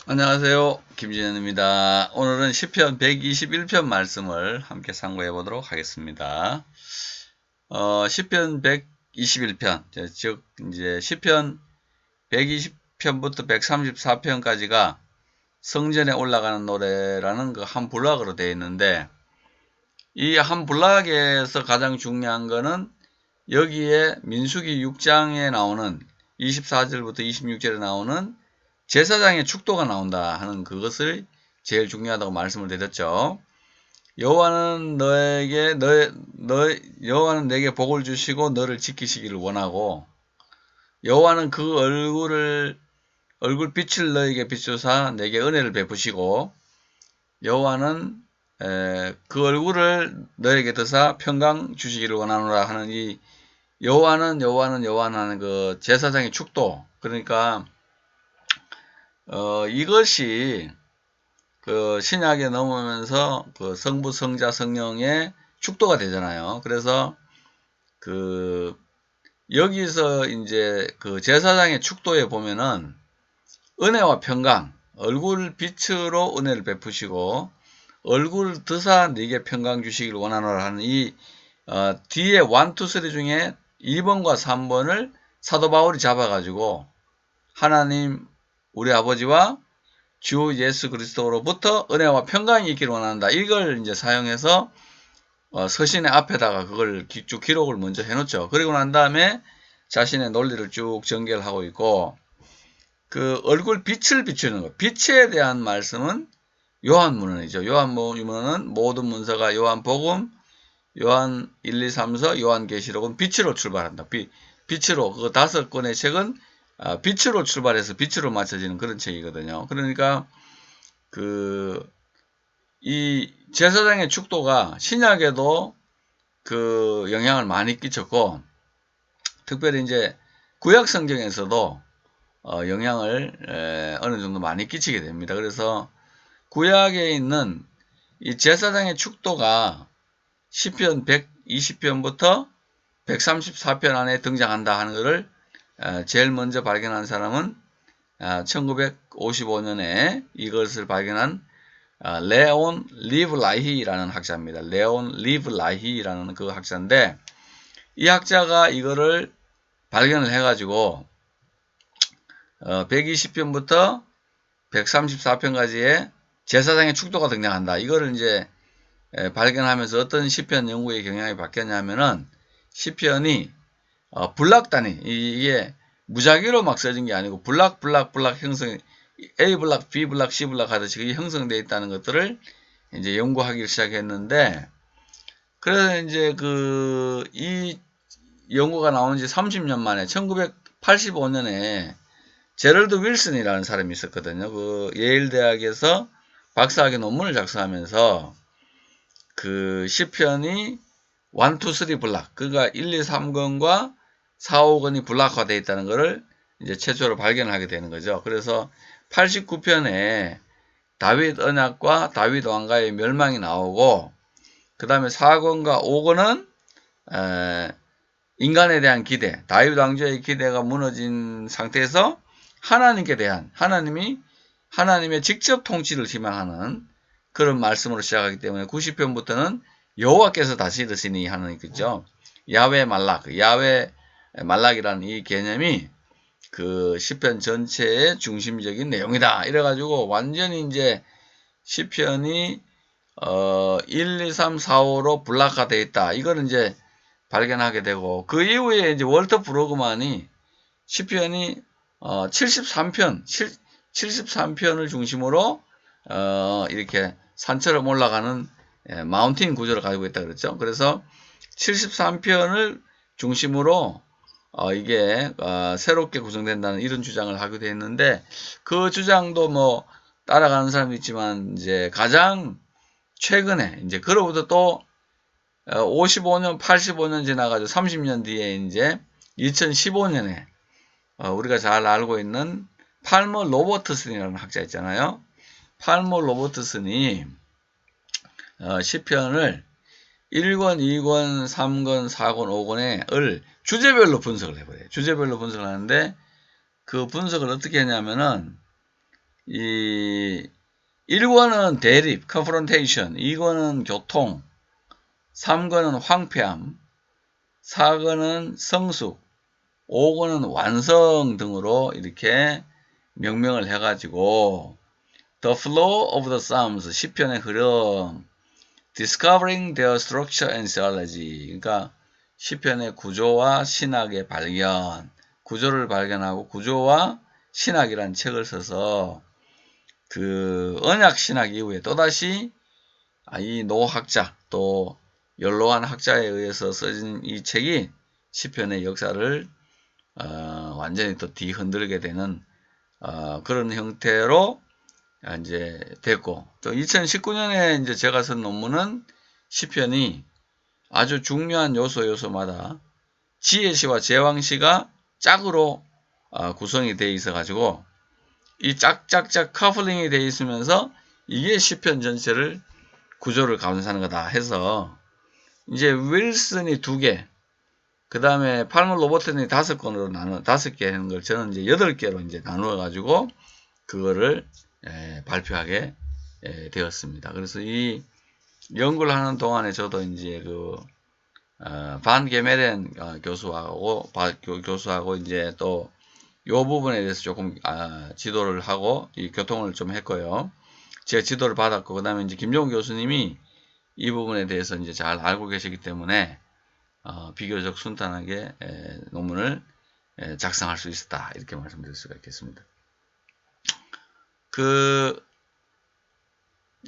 안녕하세요. 김진현입니다. 오늘은 시편 121편 말씀을 함께 상고해 보도록 하겠습니다. 시편 121편, 즉 이제 시편 120편부터 134편까지가 성전에 올라가는 노래라는 그 한 블락으로 되어 있는데, 이 한 블락에서 가장 중요한 거는 여기에 민수기 6장에 나오는 24절부터 26절에 나오는 제사장의 축도가 나온다 하는 그것을 제일 중요하다고 말씀을 드렸죠. 여호와는 여호와는 내게 복을 주시고 너를 지키시기를 원하고, 여호와는 그 얼굴 빛을 너에게 비추사 내게 은혜를 베푸시고, 여호와는 그 얼굴을 너에게 드사 평강 주시기를 원하노라 하는 이 여호와는 하는 그 제사장의 축도, 그러니까 이것이 그 신약에 넘으면서 그 성부, 성자, 성령의 축도가 되잖아요. 그래서 그 여기서 이제 그 제사장의 축도에 보면은 은혜와 평강, 얼굴 빛으로 은혜를 베푸시고 얼굴 드사 네게 평강 주시기를 원하노라 하는 이 뒤에 1, 2, 3 중에 2번과 3번을 사도 바울이 잡아가지고 하나님 우리 아버지와 주 예수 그리스도로부터 은혜와 평강이 있기를 원한다. 이걸 이제 사용해서 서신의 앞에다가 그걸 쭉 기록을 먼저 해놓죠. 그리고 난 다음에 자신의 논리를 쭉 전개를 하고 있고, 그 얼굴 빛을 비추는 것, 빛에 대한 말씀은 요한문헌이죠. 요한문헌은 모든 문서가 요한복음, 요한 1, 2, 3서, 요한계시록은 빛으로 출발한다. 빛으로 그 5권의 책은 빛으로 출발해서 빛으로 맞춰지는 그런 책이거든요. 그러니까 이 제사장의 축도가 신약에도 그 영향을 많이 끼쳤고, 특별히 이제 구약 성경에서도 영향을 어느 정도 많이 끼치게 됩니다. 그래서 구약에 있는 이 제사장의 축도가 시편 120편부터 134편 안에 등장한다 하는 것을 제일 먼저 발견한 사람은 1955년에 이것을 발견한 레온 리브라히라는 학자입니다. 레온 리브라히라는 그 학자인데, 이 학자가 이거를 발견을 해가지고 120편부터 134편까지의 제사장의 축도가 등장한다. 이거를 이제 발견하면서 어떤 시편 연구의 경향이 바뀌었냐면은, 시편이 블락 단위, 이게 무작위로 막 써진 게 아니고 블락 형성, A 블락, B 블락, C 블락 하듯이 그게 형성되어 있다는 것들을 이제 연구하기 시작했는데, 그래서 이제 이 연구가 나온 지 30년 만에 1985년에 제럴드 윌슨이라는 사람이 있었거든요. 그 예일 대학에서 박사학위 논문을 작성하면서 그 시편이 1, 2, 3 블락, 그러니까 1, 2, 3권과 4, 5권이 블락화되어 있다는 것을 이제 최초로 발견하게 되는 거죠. 그래서 89편에 다윗 언약과 다윗 왕가의 멸망이 나오고, 그 다음에 4권과 5권은 인간에 대한 기대, 다윗 왕조의 기대가 무너진 상태에서 하나님께 대한, 하나님의 직접 통치를 희망하는 그런 말씀으로 시작하기 때문에 90편부터는 여호와께서 다스리시니 하는 거죠. 야외 말락이라는 이 개념이 그 시편 전체의 중심적인 내용이다. 이래가지고 완전히 이제 시편이 1, 2, 3, 4, 5로 블락화되어 있다. 이걸 이제 발견하게 되고, 그 이후에 이제 월터 브로그만이 시편이 73편을 중심으로 이렇게 산처럼 올라가는 마운틴 구조를 가지고 있다 그랬죠. 그래서 73편을 중심으로 이게 새롭게 구성된다는 이런 주장을 하기도 했는데, 그 주장도 뭐 따라가는 사람도 있지만 이제 가장 최근에 이제 그로부터 또 55년, 85년 지나가지고 30년 뒤에 이제 2015년에 우리가 잘 알고 있는 팔머 로버트슨이라는 학자 있잖아요. 팔머 로버트슨이 시편을 1권, 2권, 3권, 4권, 5권을 주제별로 분석을 해버려요. 주제별로 분석을 하는데, 그 분석을 어떻게 했냐면은 이 1권은 대립, confrontation, 2권은 교통, 3권은 황폐함, 4권은 성숙, 5권은 완성 등으로 이렇게 명명을 해가지고 The flow of the Psalms, 시편의 흐름, Discovering their structure and theology, 그러니까 시편의 구조와 신학의 발견, 구조를 발견하고 구조와 신학이라는 책을 써서 그 언약 신학 이후에 또다시 이 노학자 또 연로한 학자에 의해서 써진 이 책이 시편의 역사를 완전히 또 뒤흔들게 되는 그런 형태로 이제 됐고, 또 2019년에 이제 제가 쓴 논문은 시편이 아주 중요한 요소마다 지혜시와 제왕시가 짝으로 구성이 되어 있어 가지고 이 짝짝짝 커플링이 되어 있으면서 이게 시편 전체를 구조를 감싸는 거다 해서 이제 윌슨이 2개, 그 다음에 팔머 로버튼이 5개 하는 걸 저는 이제 8개로 이제 나누어 가지고 그거를 발표하게 되었습니다. 그래서 이 연구를 하는 동안에 저도 이제 반 게메렌 교수하고 이제 또 요 부분에 대해서 조금 지도를 하고 이 교통을 좀 했고요. 제가 지도를 받았고, 그 다음에 이제 김종훈 교수님이 이 부분에 대해서 이제 잘 알고 계시기 때문에 비교적 순탄하게 논문을 작성할 수 있었다, 이렇게 말씀드릴 수가 있겠습니다.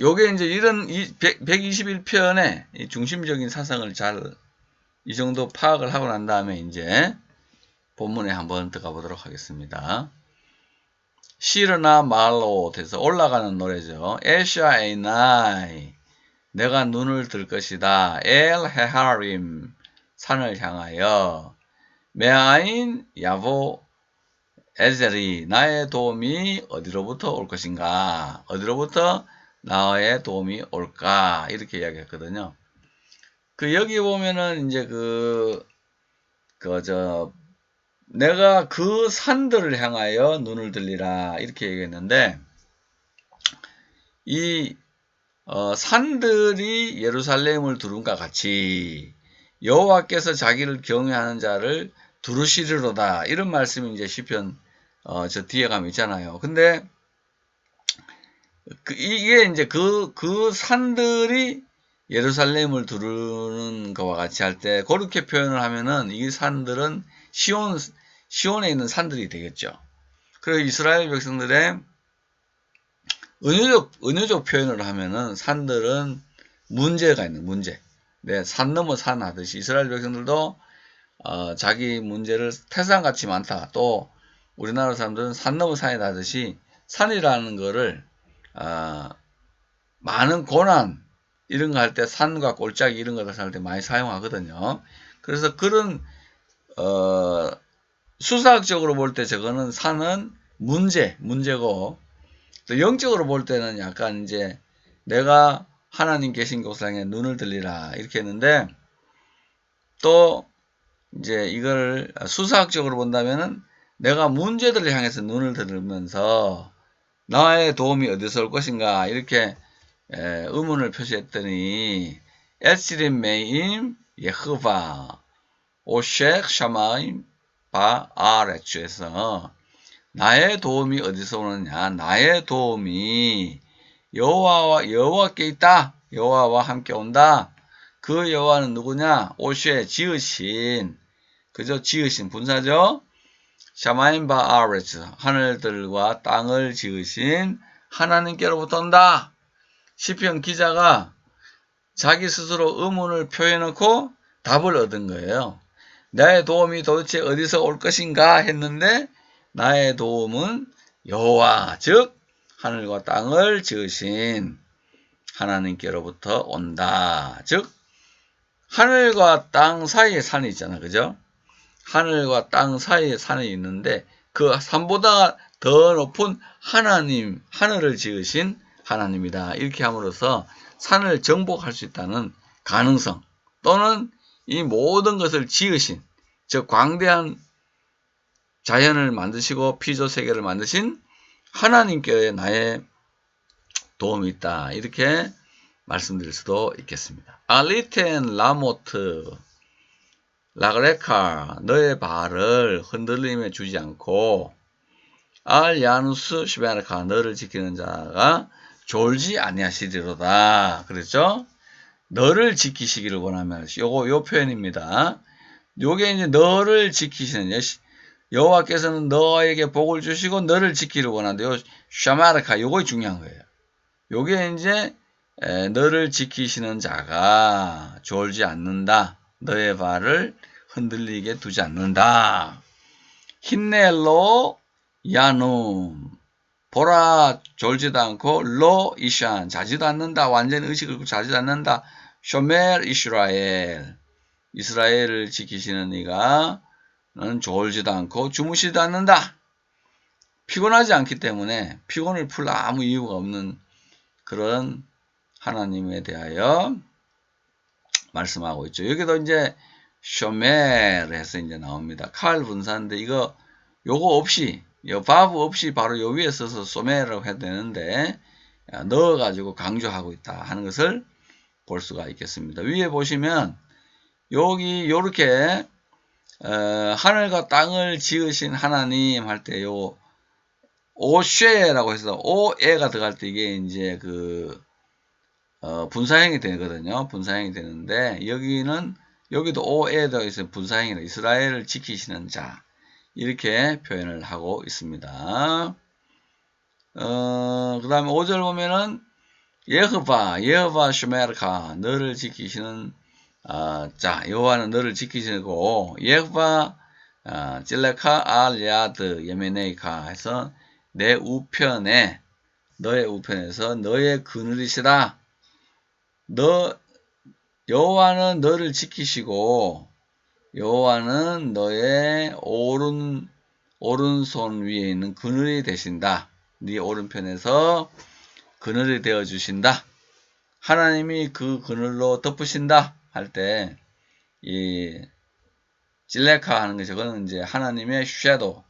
요게 이제 이런 121편의 이 중심적인 사상을 잘 이 정도 파악을 하고 난 다음에 이제 본문에 한번 들어가 보도록 하겠습니다. 시르나 말로 돼서 올라가는 노래죠. 에샤 에이나이, 내가 눈을 들 것이다. 엘 헤하림, 산을 향하여. 메아인 야보 에젤이, 나의 도움이 어디로부터 올 것인가? 어디로부터 나의 도움이 올까? 이렇게 이야기했거든요. 여기 보면은 이제 내가 그 산들을 향하여 눈을 들리라, 이렇게 얘기했는데, 이 산들이 예루살렘을 두른과 같이 여호와께서 자기를 경외하는 자를 두르시리로다, 이런 말씀이 이제 시편 저 뒤에 가면 있잖아요. 근데 이게 이제 그 산들이 예루살렘을 두르는 것과 같이 할 때 그렇게 표현을 하면은 이 산들은 시온에 있는 산들이 되겠죠. 그리고 이스라엘 백성들의 은유적 표현을 하면은 산들은 문제가 있는 문제. 네, 산 넘어 산 하듯이 이스라엘 백성들도 자기 문제를 태산같이 많다. 또 우리나라 사람들은 산 넘어 산이다 하듯이 산이라는 거를 많은 고난 이런 거 할 때 산과 골짜기 이런 것을 할 때 많이 사용하거든요. 그래서 그런 수사학적으로 볼 때 저거는 산은 문제고, 또 영적으로 볼 때는 약간 이제 내가 하나님 계신 곳을 향해 눈을 들리라, 이렇게 했는데, 또 이제 이걸 수사학적으로 본다면은 내가 문제들을 향해서 눈을 들으면서 나의 도움이 어디서 올 것인가, 이렇게 의문을 표시했더니 에스림 메임 예흐바 오셰크 샤마임 바 아레츠에서 나의 도움이 어디서 오느냐, 나의 도움이 여호와께 있다, 여호와와 함께 온다. 그 여호와는 누구냐? 오쉐, 지으신, 그죠? 지으신 분사죠. 샤마임 바 아레츠, 하늘들과 땅을 지으신 하나님께로부터 온다. 시편 기자가 자기 스스로 의문을 표해놓고 답을 얻은 거예요. 나의 도움이 도대체 어디서 올 것인가 했는데, 나의 도움은 여호와, 즉 하늘과 땅을 지으신 하나님께로부터 온다. 즉 하늘과 땅 사이에 산이 있잖아, 그죠? 하늘과 땅 사이에 산이 있는데 그 산보다 더 높은 하나님, 하늘을 지으신 하나님이다. 이렇게 함으로써 산을 정복할 수 있다는 가능성, 또는 이 모든 것을 지으신, 즉 광대한 자연을 만드시고 피조 세계를 만드신 하나님께 나의 도움이 있다. 이렇게 말씀드릴 수도 있겠습니다. 알리텐 라모트 라그레카 너의 발을 흔들림에 주지 않고 알 야누스 시베르카 너를 지키는 자가 졸지 아니하시리로다. 그렇죠? 너를 지키시기를 원하면 요 표현입니다. 요게 이제 너를 지키시는 여호와께서는 너에게 복을 주시고 너를 지키기를 원한다. 요 샤마르카 요거 중요한 거예요. 요게 이제 너를 지키시는 자가 졸지 않는다. 너의 발을 흔들리게 두지 않는다. 힌넬로 야눔 보라 졸지도 않고 로 이샨 자지도 않는다. 완전히 의식을 끄고 자지도 않는다. 쇼멜 이스라엘 이스라엘을 지키시는 이가 는 졸지도 않고 주무시지도 않는다. 피곤하지 않기 때문에 피곤을 풀 아무 이유가 없는 그런 하나님에 대하여 말씀하고 있죠. 여기도 이제 쇼멜 해서 이제 나옵니다. 칼 분사인데 이거 요거 없이 바브 없이 바로 요 위에 써서 소멜이라고 해야 되는데 넣어가지고 강조하고 있다 하는 것을 볼 수가 있겠습니다. 위에 보시면 여기 요렇게 하늘과 땅을 지으신 하나님 할 때 요 오쉐라고 해서 오에가 들어갈 때 이게 이제 그 분사형이 되거든요. 분사형이 되는데 여기도 오에 들어있어요. 분사형이라 이스라엘을 지키시는 자 이렇게 표현을 하고 있습니다. 그 다음에 5절 보면은 예흐바 슈메르카 너를 지키시는 자 여호와는 너를 지키시고 예흐바 찔레카 알 야드 예메네이카 해서 내 우편에 너의 우편에서 너의 그늘이시다. 여호와는 너를 지키시고 여호와는 너의 오른손 위에 있는 그늘이 되신다. 네 오른편에서 그늘이 되어 주신다. 하나님이 그 그늘로 덮으신다 할 때 이 찔레카 하는 게 저거는 이제 하나님의 쉐도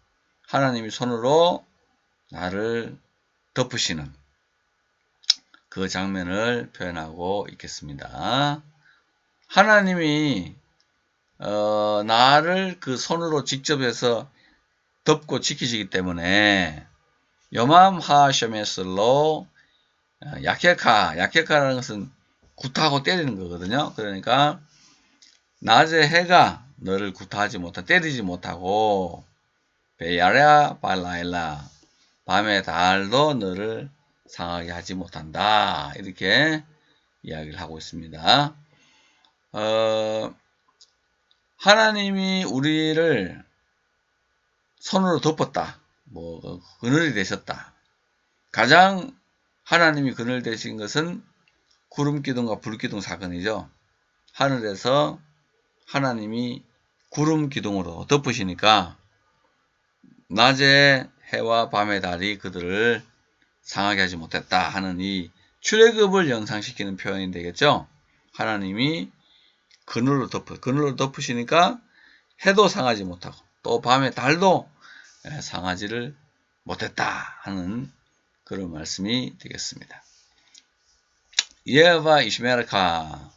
하나님이 손으로 나를 덮으시는 그 장면을 표현하고 있겠습니다. 하나님이 나를 그 손으로 직접 해서 덮고 지키시기 때문에 요맘 하셔메슬로 야케카라는 것은 굿하고 때리는 거거든요. 그러니까 낮에 해가 너를 굿하지 못하고 때리지 못하고 베야랴 발라일라 밤의 달도 너를 상하게 하지 못한다. 이렇게 이야기를 하고 있습니다. 하나님이 우리를 손으로 덮었다. 그늘이 되셨다. 가장 하나님이 그늘 되신 것은 구름기둥과 불기둥 사건이죠. 하늘에서 하나님이 구름기둥으로 덮으시니까 낮에 해와 밤의 달이 그들을 상하게 하지 못했다 하는 이 출애굽을 연상시키는 표현이 되겠죠. 하나님이 그늘로 덮으시니까 해도 상하지 못하고 또 밤에 달도 상하지를 못했다 하는 그런 말씀이 되겠습니다. 예바 이시메르카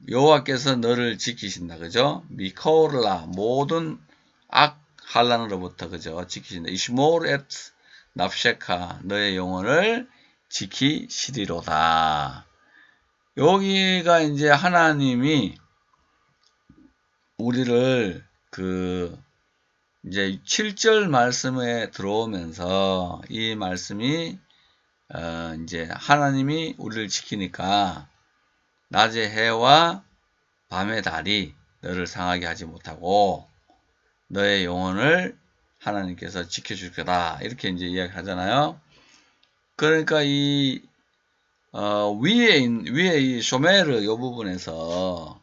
여호와께서 너를 지키신다. 그죠? 미코르라 모든 악 환난으로부터 그죠? 지키신다. 이시모르 엣 납셰카 너의 영혼을 지키시리로다. 여기가 이제 하나님이 우리를 이제 7절 말씀에 들어오면서 이 말씀이 이제 하나님이 우리를 지키니까 낮의 해와 밤의 달이 너를 상하게 하지 못하고 너의 영혼을 하나님께서 지켜줄 거다. 이렇게 이제 이야기하잖아요. 그러니까 이 위에 이 쇼메르 이 부분에서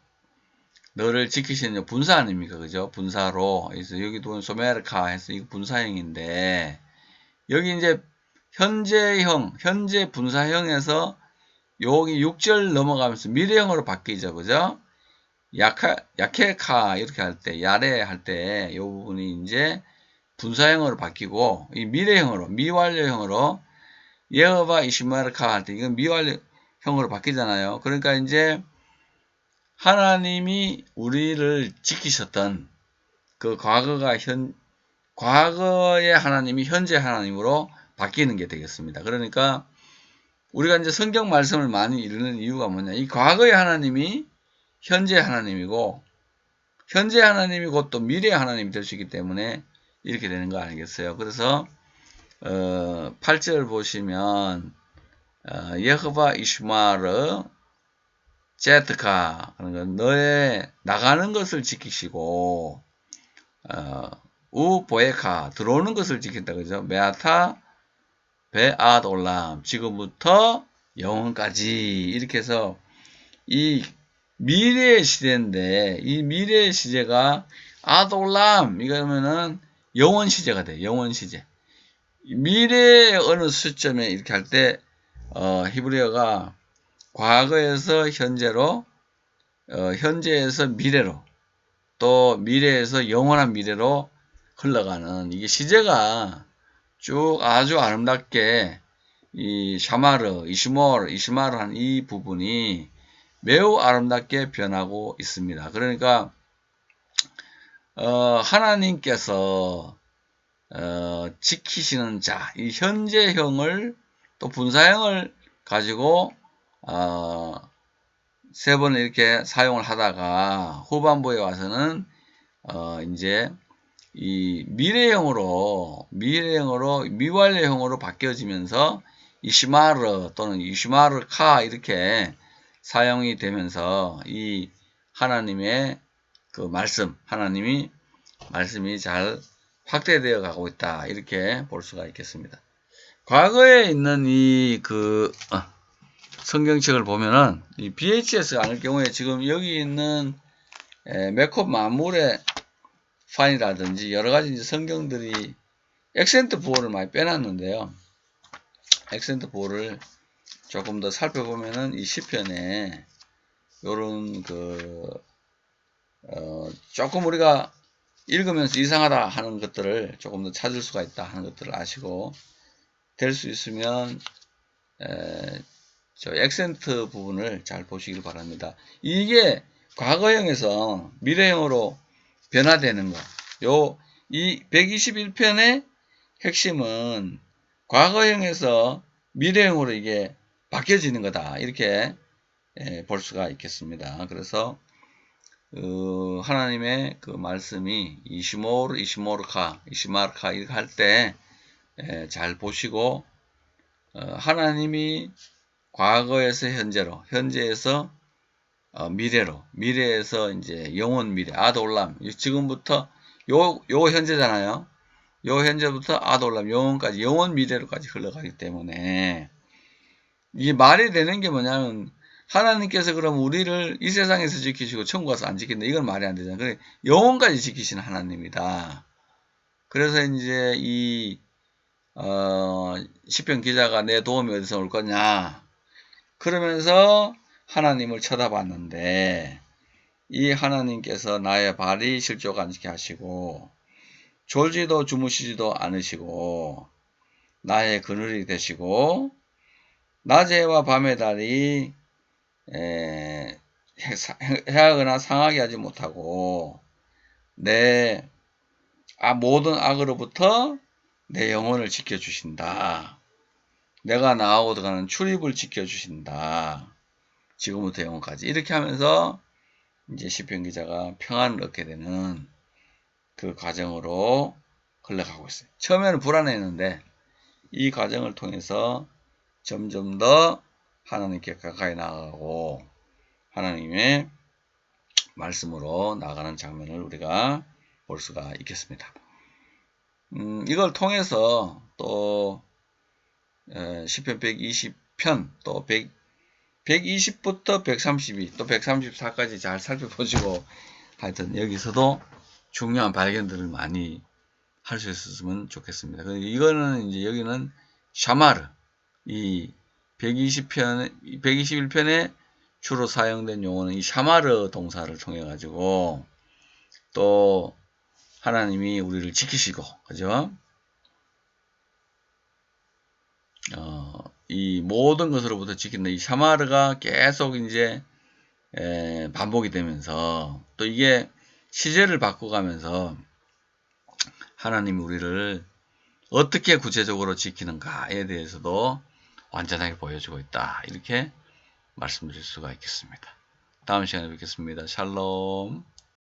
너를 지키시는 분사 아닙니까? 그죠? 분사로. 그래서 여기도 소메르카 해서 이거 분사형인데, 여기 이제 현재 분사형에서 여기 6절 넘어가면서 미래형으로 바뀌죠. 그죠? 야케카 이렇게 할 때, 야레 할 때, 이 부분이 이제 분사형으로 바뀌고 이 미래형으로 미완료형으로 예허바 이시마르카 할 때 이건 미완료형으로 바뀌잖아요. 그러니까 이제 하나님이 우리를 지키셨던 그 과거의 하나님이 현재 하나님으로 바뀌는 게 되겠습니다. 그러니까 우리가 이제 성경 말씀을 많이 읽는 이유가 뭐냐. 이 과거의 하나님이 현재 하나님이고 현재 하나님이 곧 또 미래의 하나님이 될 수 있기 때문에 이렇게 되는 거 아니겠어요. 그래서 8절 보시면 예허바 이슈마르 제트카 너의 나가는 것을 지키시고 우보에카 들어오는 것을 지킨다 그죠. 메아타 베아돌람 지금부터 영원까지 이렇게 해서 이 미래의 시대인데 이 미래의 시제가 아돌람 이거면은 영원 시제가 돼. 영원 시제. 미래의 어느 시점에 이렇게 할 때 히브리어가 과거에서 현재로 현재에서 미래로 또 미래에서 영원한 미래로 흘러가는 이게 시제가 쭉 아주 아름답게 이 샤마르, 이시마르 한 이 부분이 매우 아름답게 변하고 있습니다. 그러니까 하나님께서 지키시는 자, 이 현재형을 또 분사형을 가지고 세 번 이렇게 사용을 하다가 후반부에 와서는 이제 이 미래형으로 미완료형으로 바뀌어지면서 이시마르 또는 이시마르카 이렇게 사용이 되면서 이 하나님의 그 하나님이 말씀이 잘 확대되어 가고 있다. 이렇게 볼 수가 있겠습니다. 과거에 있는 성경책을 보면은 이 BHS가 아닐 경우에 지금 여기 있는 맥콥 만물의 판이라든지 여러 가지 성경들이 액센트 부호를 많이 빼놨는데요. 액센트 부호를 조금 더 살펴보면은 이 시편에 요런 조금 우리가 읽으면서 이상하다 하는 것들을 조금 더 찾을 수가 있다 하는 것들을 아시고 될 수 있으면 저 액센트 부분을 잘 보시길 바랍니다. 이게 과거형에서 미래형으로 변화되는 거. 이 121편의 핵심은 과거형에서 미래형으로 이게 바뀌어지는 거다. 이렇게 볼 수가 있겠습니다. 그래서 하나님의 그 말씀이 이시마르카 이렇게 할 때 잘 보시고 하나님이 과거에서 현재로, 현재에서 미래로, 미래에서 이제 영원 미래, 아돌람. 지금부터 요 현재잖아요. 요 현재부터 아돌람, 영원까지, 영원 미래로까지 흘러가기 때문에 이게 말이 되는 게 뭐냐면 하나님께서 그럼 우리를 이 세상에서 지키시고 천국 가서 안 지킨다. 이건 말이 안 되잖아요. 그래 영원까지 지키시는 하나님이다. 그래서 이제 이 시편 기자가 내 도움이 어디서 올 거냐? 그러면서 하나님을 쳐다봤는데 이 하나님께서 나의 발이 실족 않게 하시고 졸지도 주무시지도 않으시고 나의 그늘이 되시고 낮에와 밤의 달이 해하거나 상하게 하지 못하고 내 모든 악으로부터 내 영혼을 지켜주신다. 내가 나가고 들어가는 출입을 지켜주신다. 지금부터 영원까지. 이렇게 하면서 이제 시편 기자가 평안을 얻게 되는 그 과정으로 흘러가고 있어요. 처음에는 불안했는데 이 과정을 통해서 점점 더 하나님께 가까이 나아가고 하나님의 말씀으로 나아가는 장면을 우리가 볼 수가 있겠습니다. 이걸 통해서 또 시편 120편 또 120부터 132 또 134까지 잘 살펴보시고 하여튼 여기서도 중요한 발견들을 많이 할 수 있었으면 좋겠습니다. 이거는 이제 여기는 샤마르 이 121편에 주로 사용된 용어는 이 샤마르 동사를 통해 가지고 또 하나님이 우리를 지키시고, 그죠? 이 모든 것으로부터 지킨다. 이 샤마르가 계속 이제 반복이 되면서 또 이게 시제를 바꿔가면서 하나님이 우리를 어떻게 구체적으로 지키는가에 대해서도 완전하게 보여주고 있다. 이렇게 말씀드릴 수가 있겠습니다. 다음 시간에 뵙겠습니다. 샬롬.